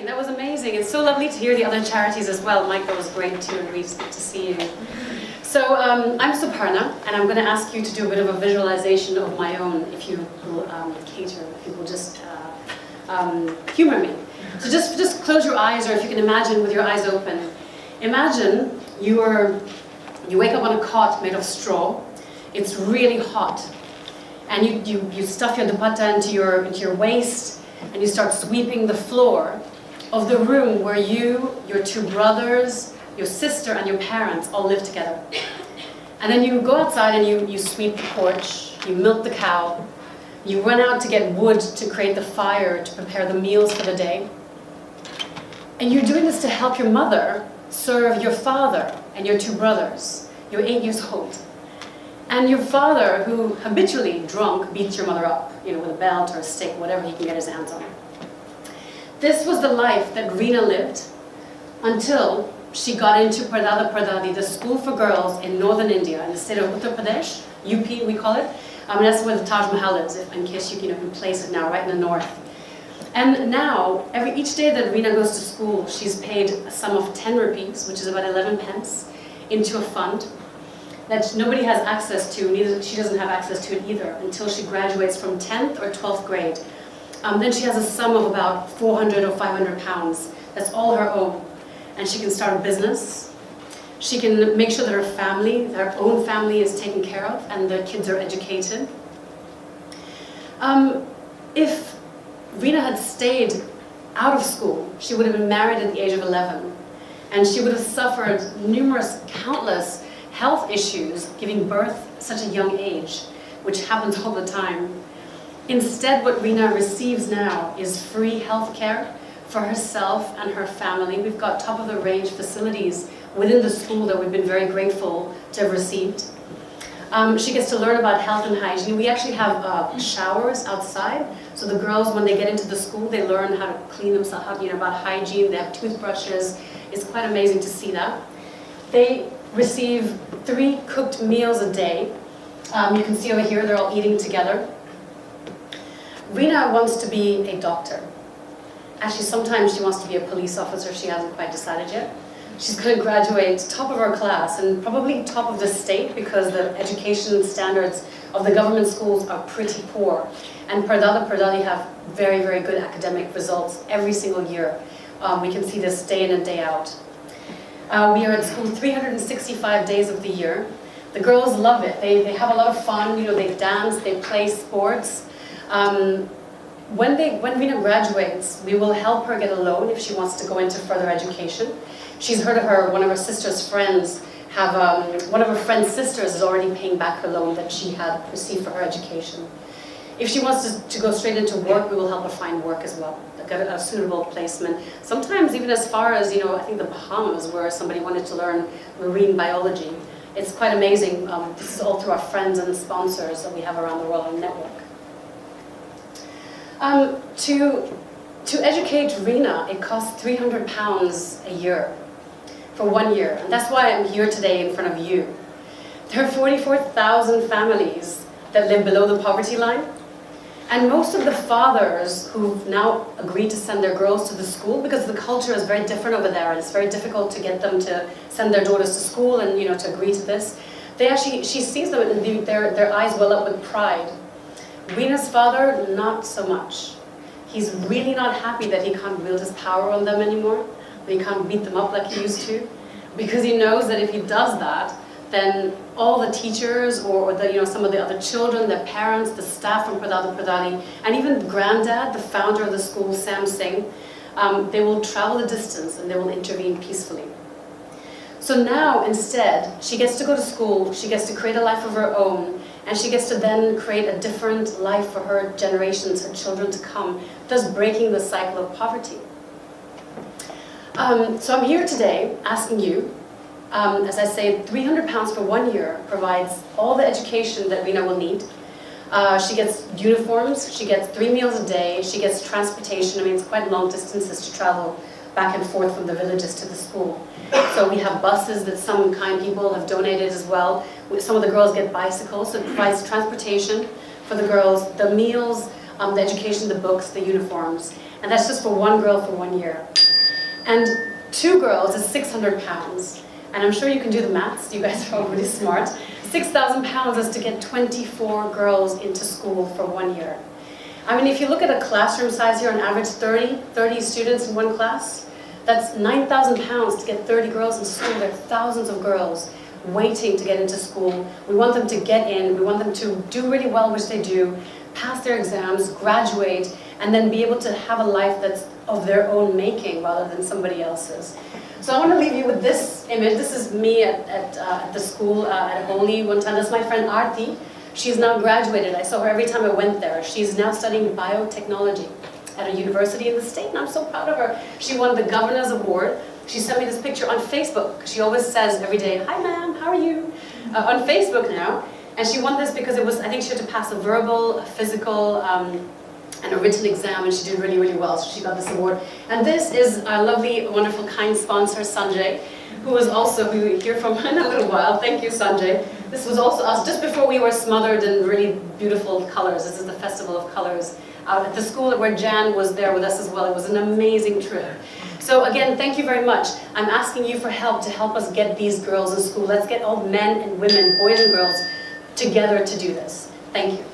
amazing. That was amazing. It's so lovely to hear the other charities as well. Mike, that was great too, and really good to see you. So I'm Suparna, and I'm going to ask you to do a bit of a visualization of my own, if you will cater, if you will just humor me. So just close your eyes, or if you can imagine with your eyes open. Imagine you wake up on a cot made of straw. It's really hot, and you stuff your dupatta into your waist, and you start sweeping the floor of the room where you, your two brothers, your sister, and your parents all live together. And then you go outside and you sweep the porch, you milk the cow, you run out to get wood to create the fire to prepare the meals for the day. And you're doing this to help your mother serve your father and your two brothers. You're 8 years old. And your father, who habitually drunk, beats your mother up, with a belt or a stick, whatever he can get his hands on. This was the life that Reena lived until she got into Pardadi, the school for girls in northern India, in the state of Uttar Pradesh, UP we call it. And that's where the Taj Mahal is, in case you can place it now, right in the north. And now, each day that Reena goes to school, she's paid a sum of 10 rupees, which is about 11 pence, into a fund that nobody has access to, neither she doesn't have access to it either, until she graduates from 10th or 12th grade. Then she has a sum of about 400 or 500 pounds. That's all her own. And she can start a business. She can make sure that her own family is taken care of and the kids are educated. If Reena had stayed out of school, she would have been married at the age of 11. And she would have suffered countless health issues giving birth at such a young age, which happens all the time. Instead, what Reena receives now is free health care for herself and her family. We've got top-of-the-range facilities within the school that we've been very grateful to have received. She gets to learn about health and hygiene. We actually have showers outside, so the girls, when they get into the school, they learn how to clean themselves, about hygiene. They have toothbrushes. It's quite amazing to see that. They receive 3 cooked meals a day. You can see over here, they're all eating together. Reena wants to be a doctor. Actually, sometimes she wants to be a police officer. She hasn't quite decided yet. She's going to graduate top of her class and probably top of the state, because the education standards of the government schools are pretty poor. And Pardadi have very, very good academic results every single year. We can see this day in and day out. We are at school 365 days of the year. The girls love it. They have a lot of fun. They dance, they play sports. When Reena graduates, we will help her get a loan if she wants to go into further education. She's heard of one of her sister's friends one of her friend's sisters is already paying back her loan that she had received for her education. If she wants to go straight into work, we will help her find work as well, get a suitable placement. Sometimes even as far as, I think the Bahamas, where somebody wanted to learn marine biology. It's quite amazing. This is all through our friends and sponsors that we have around the world on network. To educate Reena, it costs £300 a year for 1 year. And that's why I'm here today in front of you. There are 44,000 families that live below the poverty line. And most of the fathers who've now agreed to send their girls to the school, because the culture is very different over there, and it's very difficult to get them to send their daughters to school and to agree to this. She sees them and their eyes well up with pride. Reena's father, not so much. He's really not happy that he can't wield his power on them anymore, that he can't beat them up like he used to, because he knows that if he does that, then all the teachers or some of the other children, their parents, the staff from Pardadi, and even Granddad, the founder of the school, Sam Singh, they will travel the distance and they will intervene peacefully. So now, instead, she gets to go to school, she gets to create a life of her own, and she gets to then create a different life for her generations, her children to come, thus breaking the cycle of poverty. So I'm here today asking you, as I say, £300 for 1 year provides all the education that Reena will need. She gets uniforms, she gets 3 meals a day, she gets transportation. It's quite long distances to travel back and forth from the villages to the school. So we have buses that some kind people have donated as well. Some of the girls get bicycles, so it provides transportation for the girls, the meals, the education, the books, the uniforms. And that's just for one girl for 1 year. And 2 girls is 600 pounds. And I'm sure you can do the maths, you guys are all really smart. 6,000 pounds is to get 24 girls into school for 1 year. I mean, if you look at a classroom size here, on average 30 students in one class, that's 9,000 pounds to get 30 girls in school. There are thousands of girls waiting to get into school. We want them to get in, we want them to do really well, which they do, pass their exams, graduate, and then be able to have a life that's of their own making rather than somebody else's. So I want to leave you with this image. This is me at the school at Holy one time. That's my friend Aarti. She's now graduated. I saw her every time I went there. She's now studying biotechnology at a university in the state, and I'm so proud of her. She won the Governor's Award. She sent me this picture on Facebook. She always says every day, "Hi ma'am, how are you?" On Facebook now. And she won this because it was, I think she had to pass a verbal, a physical, and a written exam, and she did really, really well, so she got this award. And this is our lovely, wonderful, kind sponsor, Sanjay, who you'll hear from in a little while. Thank you, Sanjay. This was also us just before we were smothered in really beautiful colors. This is the Festival of Colors out at the school where Jan was there with us as well. It was an amazing trip. So again, thank you very much. I'm asking you for help to help us get these girls in school. Let's get all men and women, boys and girls, together to do this. Thank you.